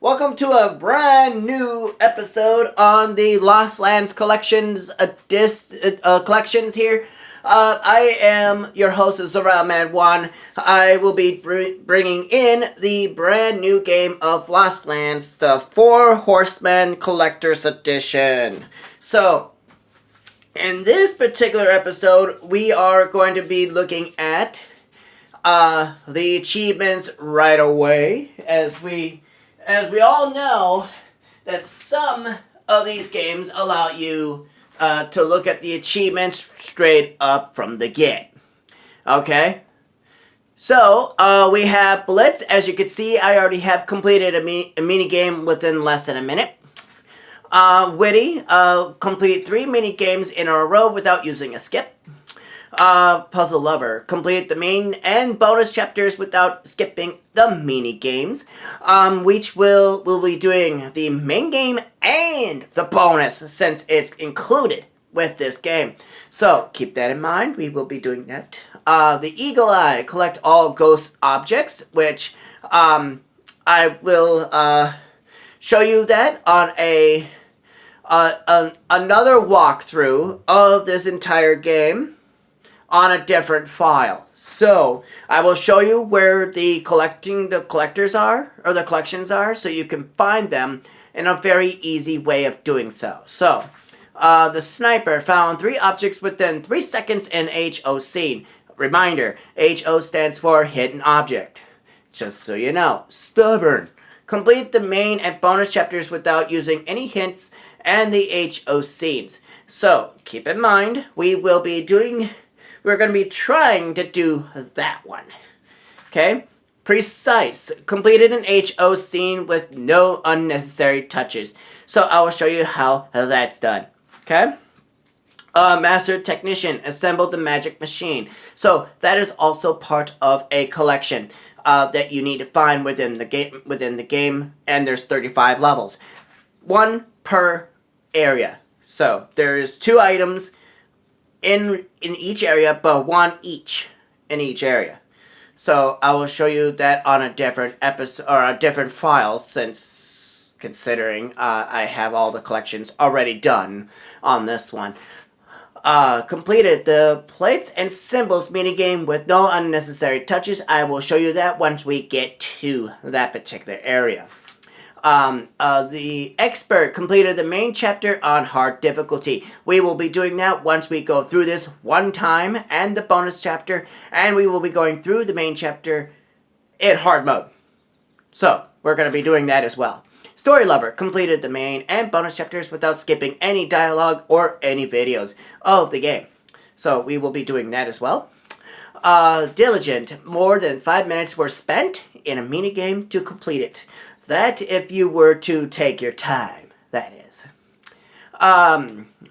Welcome to a brand new episode on the Lost Lands collections here. I am your host, Zora Man1. I will be bringing in the brand new game of Lost Lands, the Four Horsemen Collector's Edition. So, in this particular episode, we are going to be looking at the achievements right away, as we all know that some of these games allow you to look at the achievements straight up from the get. Okay? So, we have Blitz. As you can see, I already have completed a mini game within less than a minute. Witty, complete 3 mini games in a row without using a skip. Puzzle Lover, complete the main and bonus chapters without skipping the mini games, which we'll be doing the main game and the bonus since it's included with this game. So keep that in mind. We will be doing that. The Eagle Eye, collect all ghost objects, which I will show you that on another walkthrough of this entire game on a different file. So I will show you where the collections are, so you can find them in a very easy way of doing so. So the sniper found 3 objects within 3 seconds in HO scene. Reminder, HO stands for hidden object. Just so you know. Stubborn, complete the main and bonus chapters without using any hints and the HO scenes. So keep in mind, we're going to be trying to do that one. Okay? Precise. Completed an HO scene with no unnecessary touches. So I will show you how that's done. Okay? Master Technician. Assembled the magic machine. So that is also part of a collection that you need to find within the game. And there's 35 levels. 1 per area. So there's 2 items in each area, but 1 each in each area. So I will show you that on a different episode or a different file, since considering I have all the collections already done on this one. Completed the plates and symbols minigame with no unnecessary touches. I will show you that once we get to that particular area. The expert completed the main chapter on hard difficulty. We will be doing that once we go through this one time and the bonus chapter, and we will be going through the main chapter in hard mode. So, we're going to be doing that as well. Story Lover completed the main and bonus chapters without skipping any dialogue or any videos of the game. So, we will be doing that as well. Diligent, more than 5 minutes were spent in a minigame to complete it. That if you were to take your time, that is.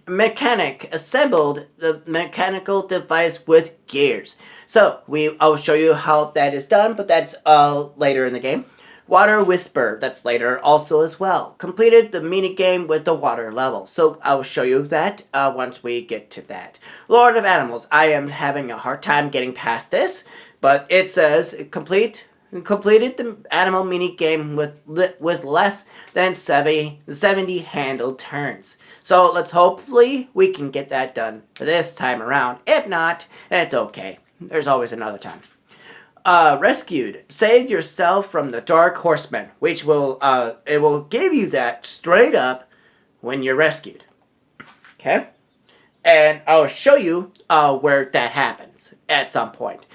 Mechanic assembled the mechanical device with gears. So I'll show you how that is done, but that's later in the game. Water Whisper, that's later also as well. Completed the mini game with the water level. So I'll show you that once we get to that. Lord of Animals, I am having a hard time getting past this, but it says completed the animal mini game with less than 70 handled turns. So let's hopefully we can get that done this time around. If not, it's okay. There's always another time. Rescued. Save yourself from the Dark Horseman, which will give you that straight up when you're rescued. Okay? And I'll show you where that happens at some point.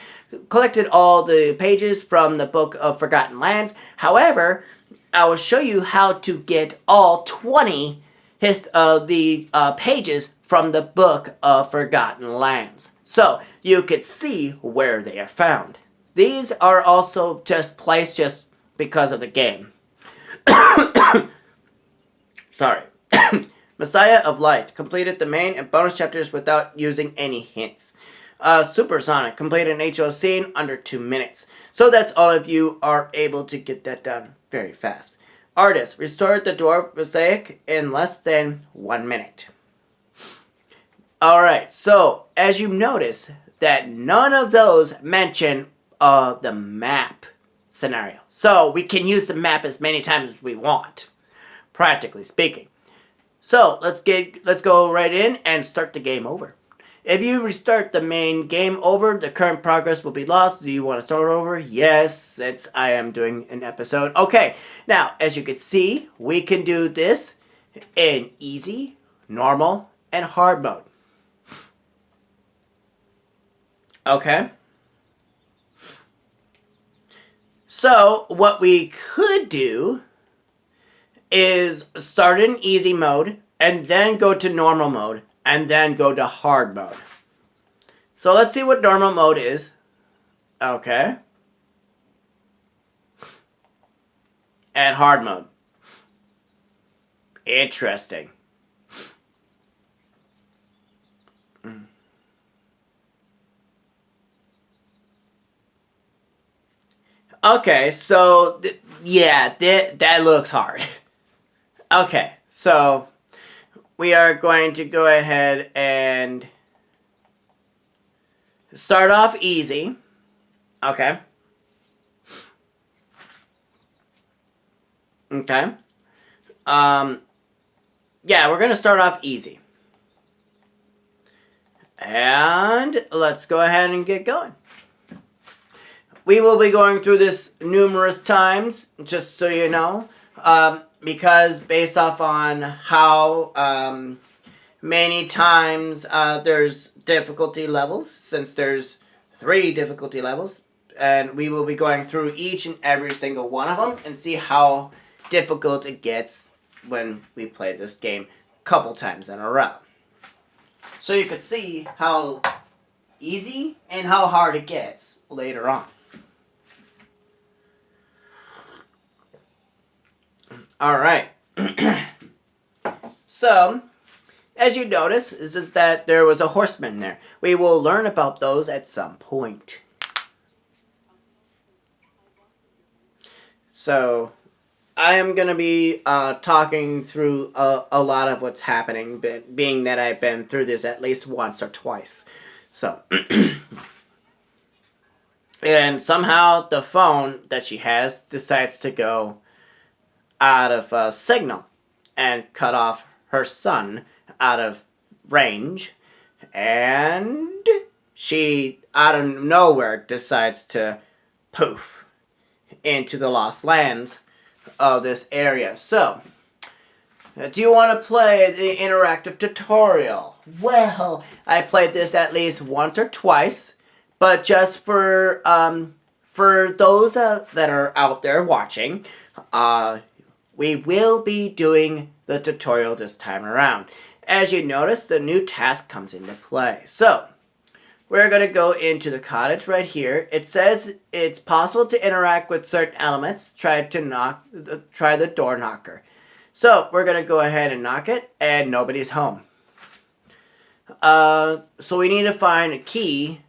Collected all the pages from the Book of Forgotten Lands. However, I will show you how to get all 20 pages from the Book of Forgotten Lands, so you could see where they are found. These are also just placed just because of the game. Sorry. Messiah of Light completed the main and bonus chapters without using any hints. Supersonic completed an HO scene under 2 minutes. So that's all of you are able to get that done very fast. Artist restored the dwarf mosaic in less than 1 minute. Alright, so as you notice that none of those mention the map scenario. So we can use the map as many times as we want, practically speaking. So let's go right in and start the game over. If you restart the main game over, the current progress will be lost. Do you want to start over? Yes, I am doing an episode. Okay, now as you can see, we can do this in easy, normal, and hard mode. Okay. So what we could do is start in easy mode and then go to normal mode and then go to hard mode. So let's see what normal mode is. Okay. And hard mode. Interesting. Okay, so yeah, that looks hard. Okay, so we are going to go ahead and start off easy. Okay. Okay. Yeah, we're going to start off easy. And let's go ahead and get going. We will be going through this numerous times, just so you know, because based off on how many times there's difficulty levels, since there's 3 difficulty levels, and we will be going through each and every single one of them and see how difficult it gets when we play this game a couple times in a row. So you could see how easy and how hard it gets later on. Alright. So, as you notice, is that there was a horseman there. We will learn about those at some point. So, I am going to be talking through a lot of what's happening, being that I've been through this at least once or twice. So, and somehow the phone that she has decides to go out of signal and cut off her son out of range, and she out of nowhere decides to poof into the lost lands of this area. So, do you want to play the interactive tutorial? Well, I played this at least once or twice, but just for those that are out there watching, we will be doing the tutorial this time around. As you notice, the new task comes into play. So, we're going to go into the cottage right here. It says it's possible to interact with certain elements. Try the door knocker. So, we're going to go ahead and knock it, and nobody's home. So we need to find a key.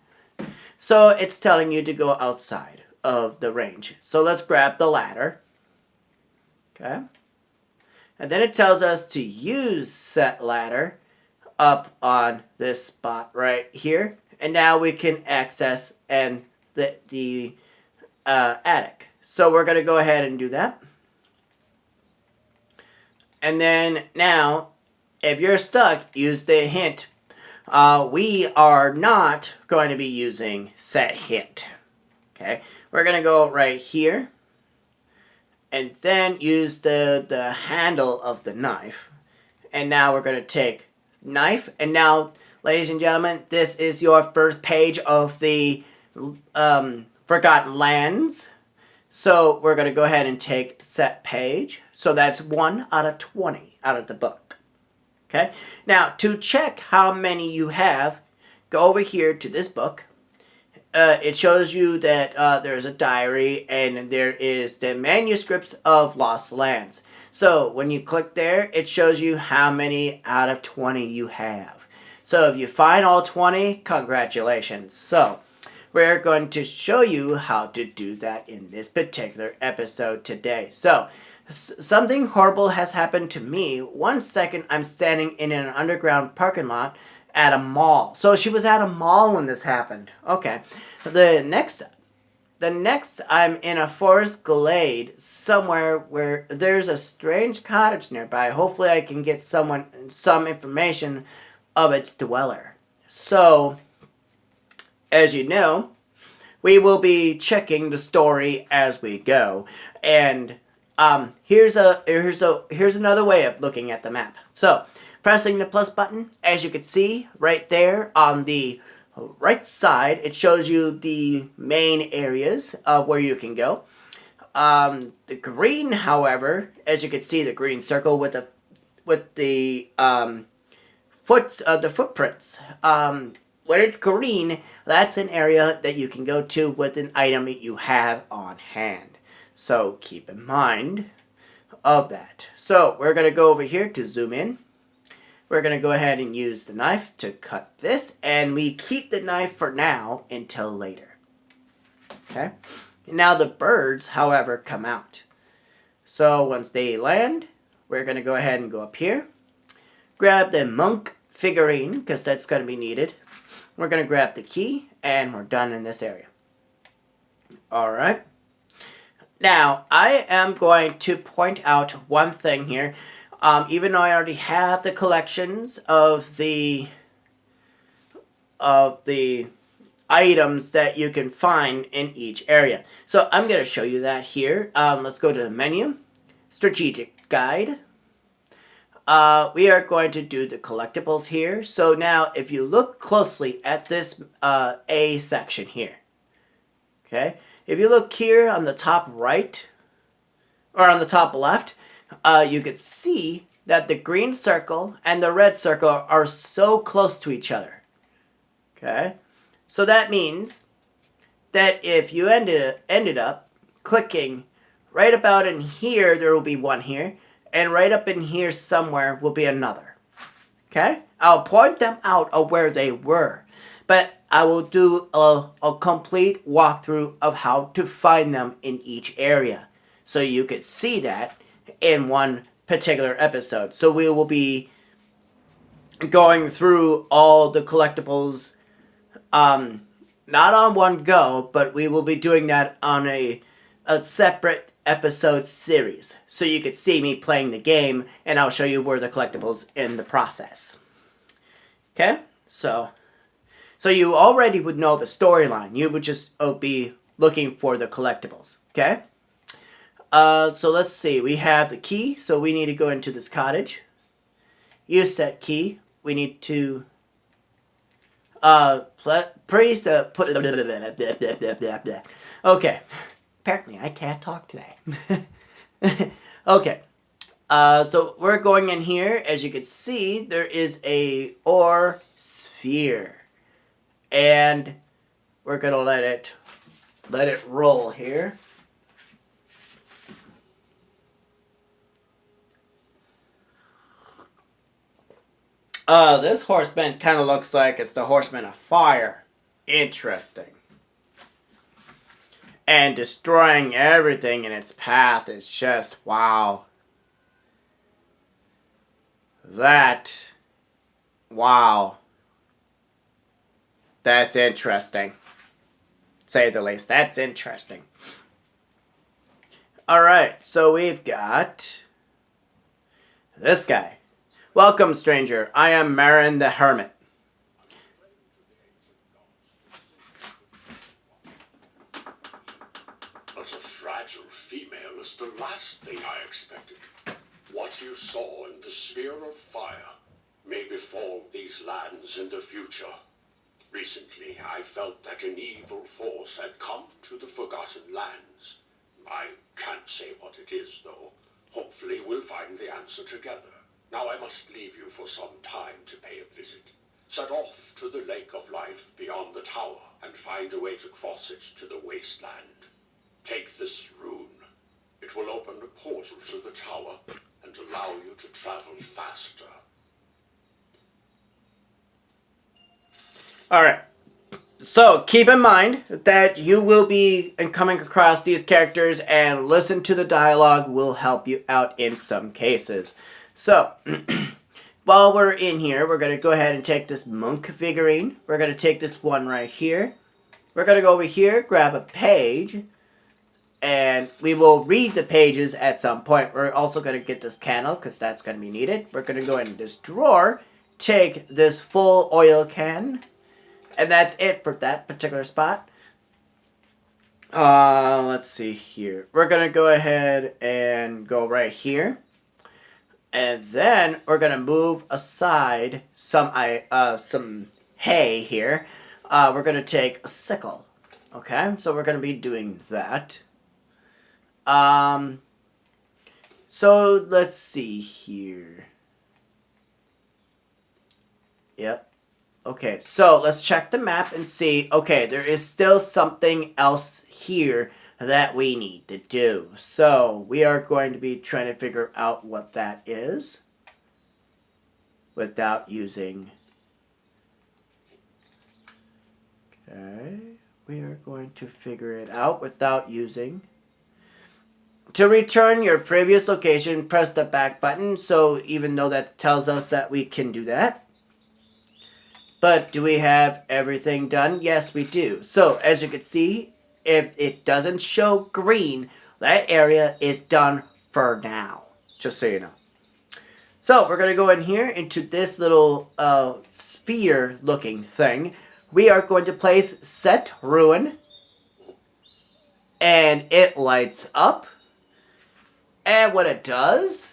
So, it's telling you to go outside of the range. So, let's grab the ladder. Okay. And then it tells us to use set ladder up on this spot right here. And now we can access the attic. So we're going to go ahead and do that. And then now, if you're stuck, use the hint. We are not going to be using set hint. Okay. We're going to go right here. And then use the handle of the knife. And now we're going to take knife. And now, ladies and gentlemen, this is your first page of the Forgotten Lands. So we're going to go ahead and take set page. So that's 1 out of 20 out of the book. Okay. Now, to check how many you have, go over here to this book. It shows you that there's a diary and there is the manuscripts of Lost Lands. So when you click there, it shows you how many out of 20 you have. So if you find all 20, congratulations. So we're going to show you how to do that in this particular episode today. So something horrible has happened to me. 1 second, I'm standing in an underground parking lot at a mall. So she was at a mall when this happened. Okay. The the next, I'm in a forest glade somewhere where there's a strange cottage nearby. Hopefully I can get some information of its dweller. So, as you know, we will be checking the story as we go. And here's another way of looking at the map. So, pressing the plus button, as you can see right there on the right side, it shows you the main areas of where you can go. The green, however, as you can see, the green circle with the footprints. When it's green, that's an area that you can go to with an item that you have on hand. So keep in mind of that. So we're going to go over here to zoom in. We're going to go ahead and use the knife to cut this, and we keep the knife for now until later. Okay? Now the birds, however, come out. So once they land, we're going to go ahead and go up here. Grab the monk figurine, because that's going to be needed. We're going to grab the key, and we're done in this area. Alright. Now, I am going to point out one thing here. Even though I already have the collections of the items that you can find in each area. So I'm going to show you that here. Let's go to the menu, strategic guide. We are going to do the collectibles here. So now if you look closely at this A section here, okay, if you look here on the top right or on the top left, you could see that the green circle and the red circle are so close to each other. Okay? So that means that if you ended up clicking right about in here, there will be one here, and right up in here somewhere will be another. Okay? I'll point them out of where they were, but I will do a complete walkthrough of how to find them in each area, so you could see that in one particular episode. So we will be going through all the collectibles, not on one go, but we will be doing that on a separate episode series. So you could see me playing the game, and I'll show you where the collectibles in the process. Okay? So you already would know the storyline. You would just be looking for the collectibles. Okay? So let's see. We have the key, so we need to go into this cottage. Use that key. We need to please put it. Okay. Apparently, I can't talk today. Okay. So we're going in here. As you can see, there is a ore sphere, and we're gonna let it roll here. This horseman kind of looks like it's the horseman of fire. Interesting. And destroying everything in its path is just, wow. Wow. That's interesting. Say the least. That's interesting. Alright, so we've got this guy. Welcome, stranger. I am Marin the Hermit. But a fragile female is the last thing I expected. What you saw in the sphere of fire may befall these lands in the future. Recently, I felt that an evil force had come to the Forgotten Lands. I can't say what it is, though. Hopefully, we'll find the answer together. Now I must leave you for some time to pay a visit. Set off to the Lake of Life beyond the tower and find a way to cross it to the wasteland. Take this rune. It will open a portal to the tower and allow you to travel faster. Alright. So, keep in mind that you will be coming across these characters, and listen to the dialogue will help you out in some cases. So, while we're in here, we're going to go ahead and take this monk figurine. We're going to take this one right here. we're going to go over here, grab a page, and we will read the pages at some point. We're also going to get this candle because that's going to be needed. We're going to go in this drawer, take this full oil can, and that's it for that particular spot. Let's see here. We're going to go ahead and go right here. And then we're going to move aside some hay here. We're going to take a sickle. Okay, so we're going to be doing that. So let's see here. Yep. Okay, so let's check the map and see. Okay, there is still something else here that we need to do. So we are going to be trying to figure out what that is without using. Okay, we are going to figure it out without using. To return your previous location, press the back button. So even though that tells us that we can do that. But do we have everything done? Yes, we do. So as you can see, if it doesn't show green, that area is done for now. Just so you know. So we're going to go in here into this little sphere looking thing. We are going to place set ruin. And it lights up. And what it does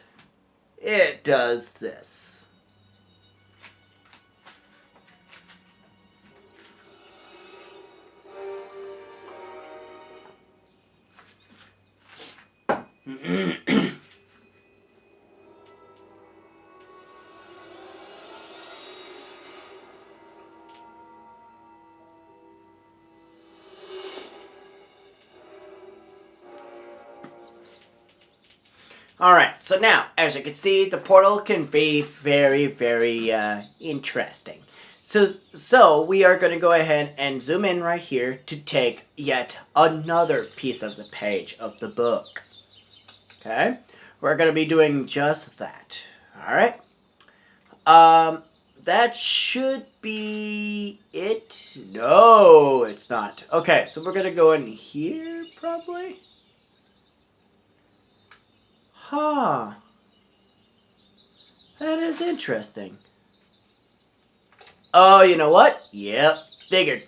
this. Alright, so now, as you can see, the portal can be very, very interesting. So we are going to go ahead and zoom in right here to take yet another piece of the page of the book. Okay? We're going to be doing just that. Alright? That should be it. No, it's not. Okay, so we're going to go in here, probably. Huh. That is interesting. Oh, you know what? Yep, figured.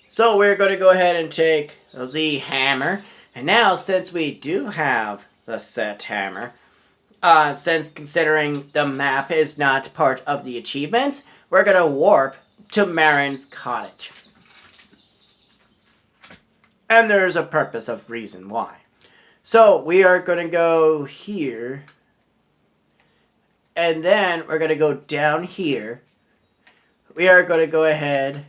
So we're going to go ahead and take the hammer. And now, since we do have the set hammer, since considering the map is not part of the achievements, we're going to warp to Marin's cottage. And there's a purpose of reason why. So we are going to go here. And then we're going to go down here. We are going to go ahead,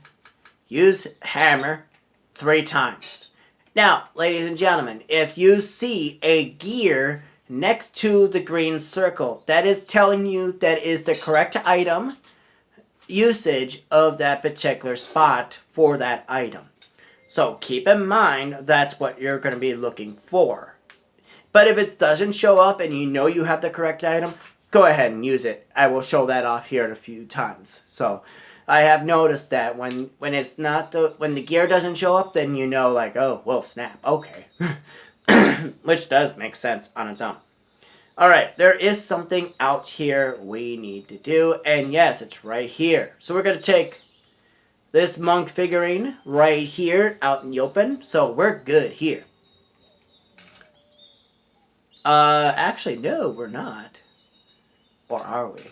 use hammer 3 times. Now, ladies and gentlemen, if you see a gear next to the green circle, that is telling you that is the correct item usage of that particular spot for that item. So keep in mind that's what you're going to be looking for. But if it doesn't show up and you know you have the correct item, go ahead and use it. I will show that off here in a few times. So I have noticed that when it's not when the gear doesn't show up, then you know, like, oh, well, snap, okay. Which does make sense on its own. Alright, there is something out here we need to do, and yes, it's right here. So we're going to take this monk figurine right here out in the open, so we're good here. Actually, no, we're not. Or are we?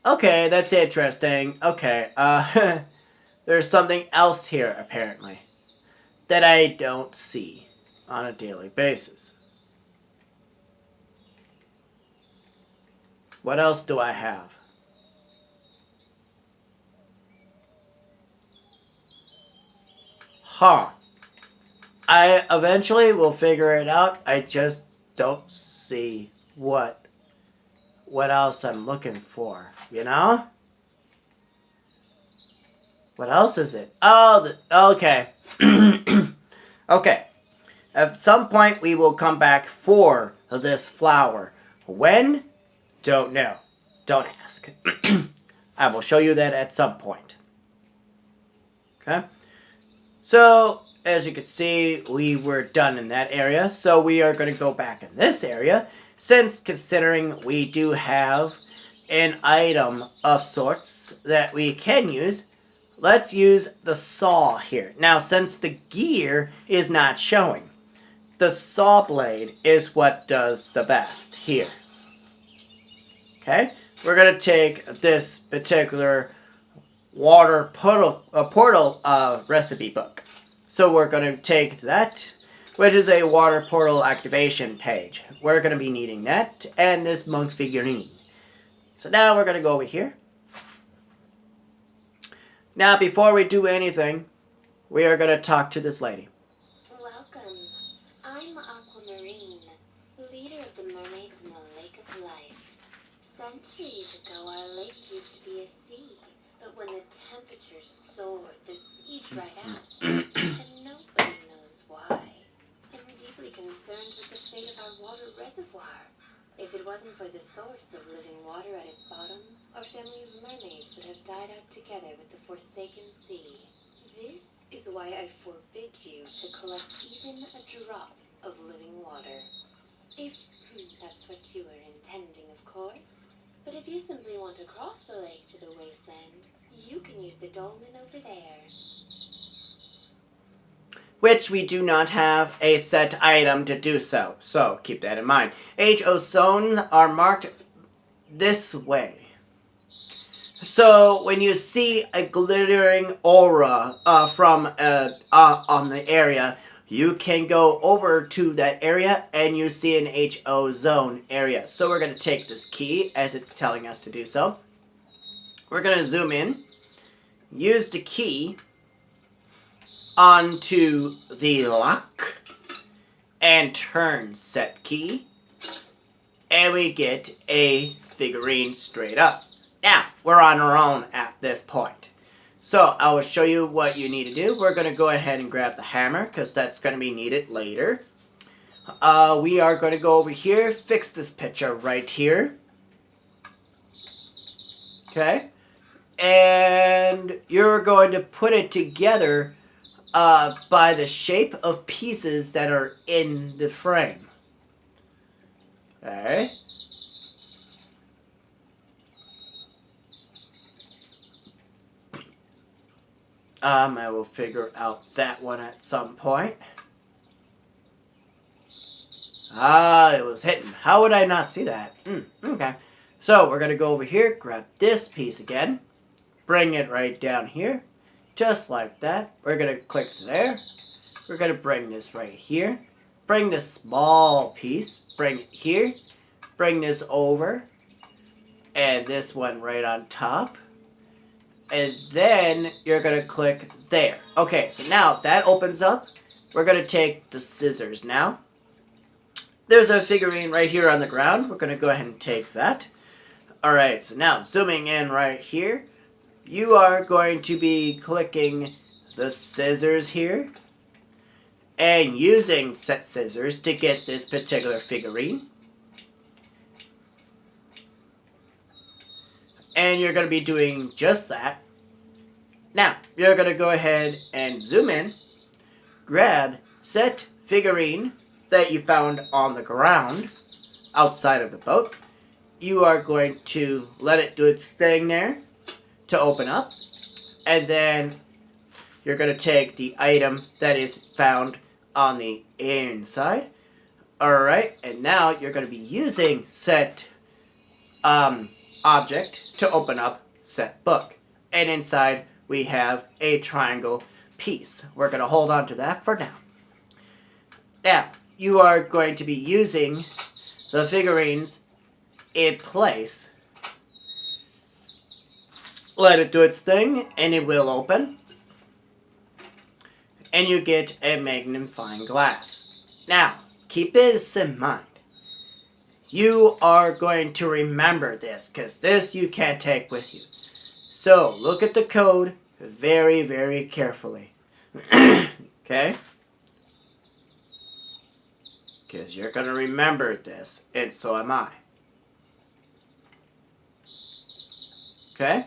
Okay, that's interesting. Okay, there's something else here, apparently, that I don't see on a daily basis. What else do I have? Huh. I eventually will figure it out. I just don't see what else I'm looking for, you know? What else is it? Oh, okay. Okay. At some point, we will come back for this flower. When? Don't know. Don't ask. I will show you that at some point. Okay? So, as you can see, we were done in that area. So we are going to go back in this area, since considering we do have an item of sorts that we can use. Let's use the saw here. Now, since the gear is not showing, the saw blade is what does the best here. Okay? We're going to take this particular water portal recipe book. So we're going to take that, which is a water portal activation page. We're going to be needing that and this monk figurine. So now we're going to go over here. Now, before we do anything, we are going to talk to this lady. Welcome. I'm Aquamarine, leader of the mermaids in the Lake of Life. Centuries ago, our lake used to be a sea, but when the temperature soared, the sea dried out, and nobody knows why. I'm deeply concerned with the fate of our water reservoir. If it wasn't for the source of living water at its bottom, our family of mermaids would have died out together with the forsaken sea. This is why I forbid you to collect even a drop of living water. If that's what you were intending, of course. But if you simply want to cross the lake to the wasteland, you can use the dolmen over there. Which we do not have a set item to do so. So keep that in mind. HO zones are marked this way. So when you see a glittering aura from on the area, you can go over to that area and you see an HO zone area. So we're going to take this key as it's telling us to do so. We're going to zoom in, use the key onto the lock, and turn set key, and we get a figurine straight up. Now, we're on our own at this point. So, I will show you what you need to do. We're going to go ahead and grab the hammer, because that's going to be needed later. We are going to go over here, fix this picture right here. Okay? And you're going to put it together by the shape of pieces that are in the frame. Okay. I will figure out that one at some point. It was hidden. How would I not see that? Okay. So, we're going to go over here, grab this piece again, bring it right down here. Just like that. We're going to click there. We're going to bring this right here. Bring this small piece. Bring it here. Bring this over. And this one right on top. And then you're going to click there. Okay, so now that opens up. We're going to take the scissors now. There's a figurine right here on the ground. We're going to go ahead and take that. Alright, so now zooming in right here. You are going to be clicking the scissors here and using set scissors to get this particular figurine. And you're going to be doing just that. Now, you're going to go ahead and zoom in, grab set figurine that you found on the ground outside of the boat. You are going to let it do its thing there to open up, and then you're going to take the item that is found on the inside. Alright, and now you're going to be using set object to open up set book, and inside we have a triangle piece. We're going to hold on to that for now. Now, you are going to be using the figurines in place. Let it do its thing, and it will open. And you get a magnifying glass. Now, keep this in mind. You are going to remember this, because this you can't take with you. So, look at the code very, very carefully. Okay? Because you're going to remember this, and so am I. Okay?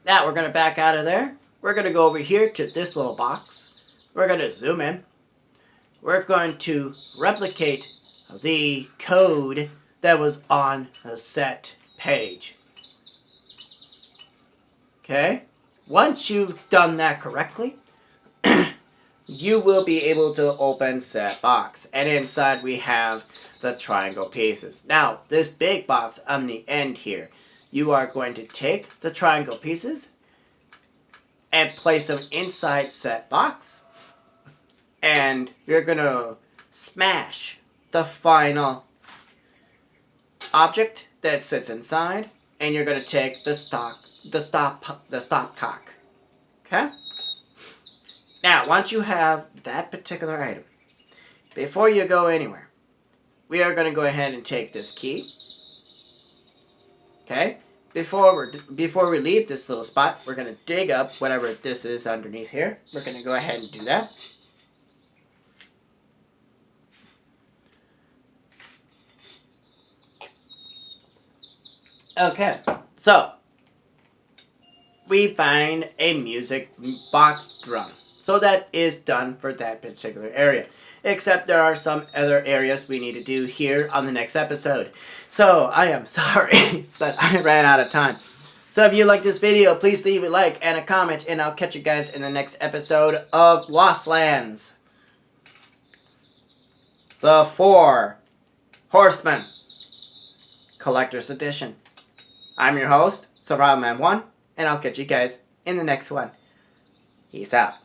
Now, we're going to back out of there. we're going to go over here to this little box. We're going to zoom in. We're going to replicate the code that was on the set page. Okay? Once you've done that correctly, you will be able to open set box. And inside we have the triangle pieces. Now, this big box on the end here, you are going to take the triangle pieces and place them inside set box. And you're going to smash the final object that sits inside. And you're going to take the stopcock. Okay? Now, once you have that particular item, before you go anywhere, we are going to go ahead and take this key. Okay? Before we leave this little spot, we're going to dig up whatever this is underneath here. We're going to go ahead and do that. Okay, so we find a music box drum. So that is done for that particular area. Except there are some other areas we need to do here on the next episode. So I am sorry, but I ran out of time. So if you like this video, please leave a like and a comment, and I'll catch you guys in the next episode of Lost Lands. The Four Horsemen Collector's Edition. I'm your host, SurvivalMan1, and I'll catch you guys in the next one. Peace out.